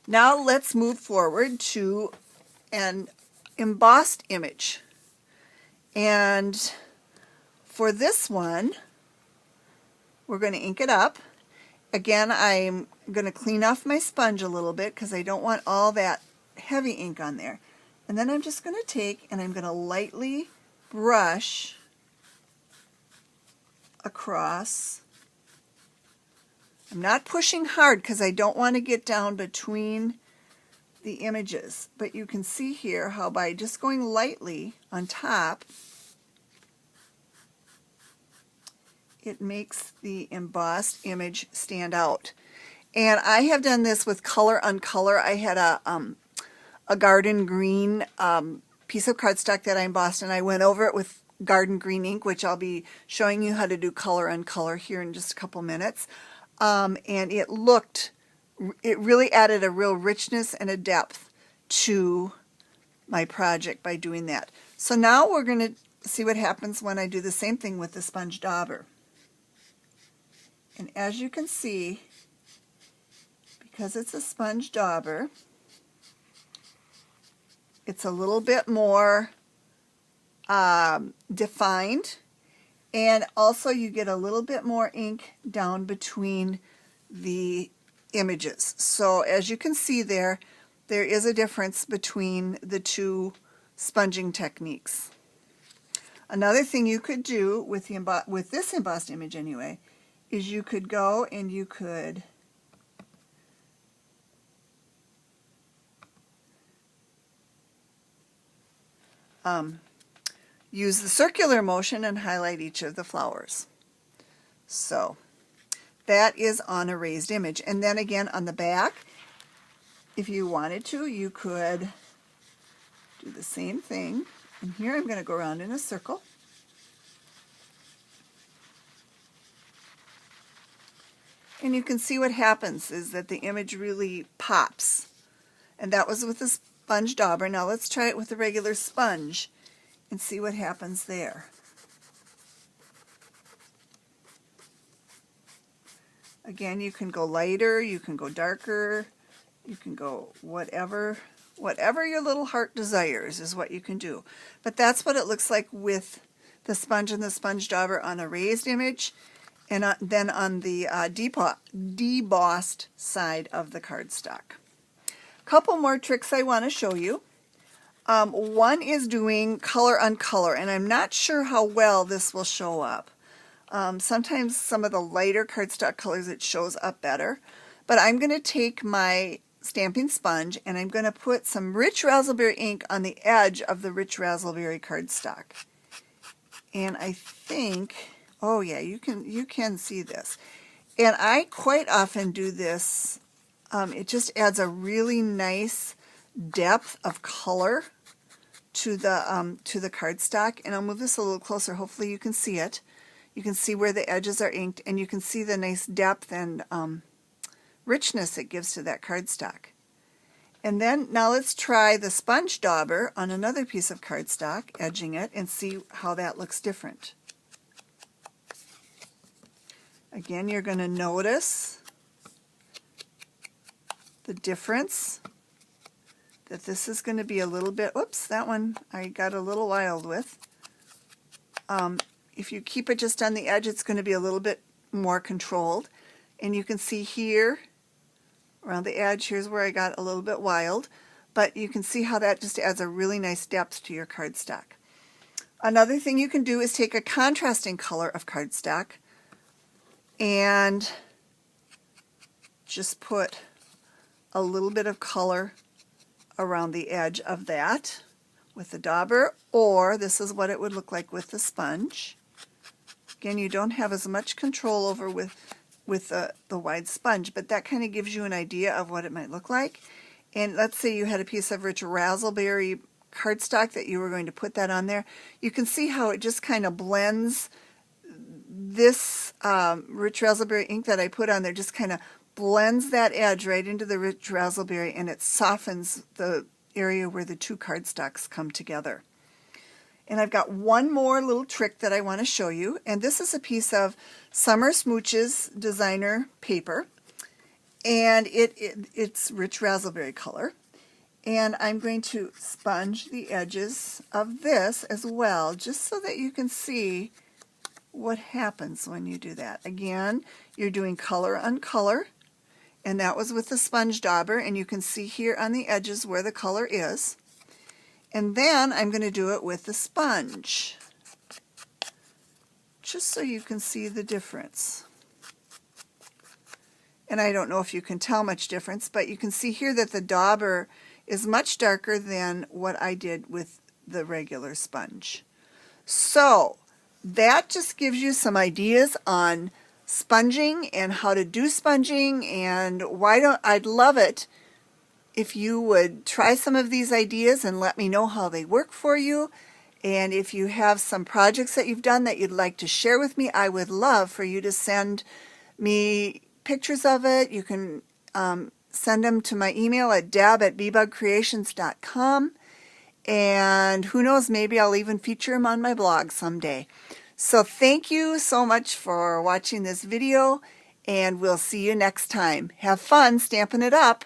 Now let's move forward to an embossed image. And for this one, we're going to ink it up. Again, I'm going to clean off my sponge a little bit because I don't want all that heavy ink on there. And then I'm just going to take and I'm going to lightly brush across. I'm not pushing hard because I don't want to get down between the images, but you can see here how by just going lightly on top, it makes the embossed image stand out. And I have done this with color on color. I had a garden green piece of cardstock that I embossed, and I went over it with garden green ink, which I'll be showing you how to do color on color here in just a couple minutes. And it really added a real richness and a depth to my project by doing that. So now we're going to see what happens when I do the same thing with the sponge dauber. And as you can see, because it's a sponge dauber, it's a little bit more defined, and also you get a little bit more ink down between the images. So as you can see there is a difference between the two sponging techniques. Another thing you could do with this embossed image anyway is you could go and you could use the circular motion and highlight each of the flowers. So that is on a raised image. And then again on the back, if you wanted to, you could do the same thing. And here I'm going to go around in a circle. And you can see what happens is that the image really pops. And that was with the sponge dauber. Now let's try it with the regular sponge and see what happens there. Again, you can go lighter, you can go darker, you can go whatever your little heart desires is what you can do. But that's what it looks like with the sponge and the sponge dauber on a raised image, and then on the debossed side of the cardstock. A couple more tricks I want to show you. One is doing color on color, and I'm not sure how well this will show up. Sometimes some of the lighter cardstock colors it shows up better, but I'm going to take my stamping sponge and I'm going to put some rich raspberry ink on the edge of the rich raspberry cardstock. And I think, oh yeah, you can see this. And I quite often do this. It just adds a really nice depth of color to the cardstock. And I'll move this a little closer. Hopefully you can see it. You can see where the edges are inked, and you can see the nice depth and richness it gives to that cardstock. And then now let's try the sponge dauber on another piece of cardstock, edging it, and see how that looks different. Again, you're going to notice the difference, that this is going to be a little bit, oops, that one I got a little wild with. If you keep it just on the edge, it's going to be a little bit more controlled. And you can see here, around the edge, here's where I got a little bit wild. But you can see how that just adds a really nice depth to your cardstock. Another thing you can do is take a contrasting color of cardstock and just put a little bit of color around the edge of that with the dauber, or this is what it would look like with the sponge. Again, you don't have as much control over with the wide sponge, but that kind of gives you an idea of what it might look like. And let's say you had a piece of rich raspberry cardstock that you were going to put that on there. You can see how it just kind of blends. This rich raspberry ink that I put on there just kind of blends that edge right into the rich raspberry, and it softens the area where the two cardstocks come together. And I've got one more little trick that I want to show you, and this is a piece of Summer Smooches designer paper, and it's rich raspberry color. And I'm going to sponge the edges of this as well, just so that you can see what happens when you do that. Again, you're doing color on color, and that was with the sponge dauber, and you can see here on the edges where the color is. And then I'm going to do it with the sponge, just so you can see the difference. And I don't know if you can tell much difference, but you can see here that the dauber is much darker than what I did with the regular sponge. So that just gives you some ideas on sponging and how to do sponging, and I'd love it if you would try some of these ideas and let me know how they work for you. And if you have some projects that you've done that you'd like to share with me, I would love for you to send me pictures of it. You can send them to my email at deb@bbugcreations.com, and who knows, maybe I'll even feature them on my blog someday. So thank you so much for watching this video, and we'll see you next time. Have fun Stampin' It Up!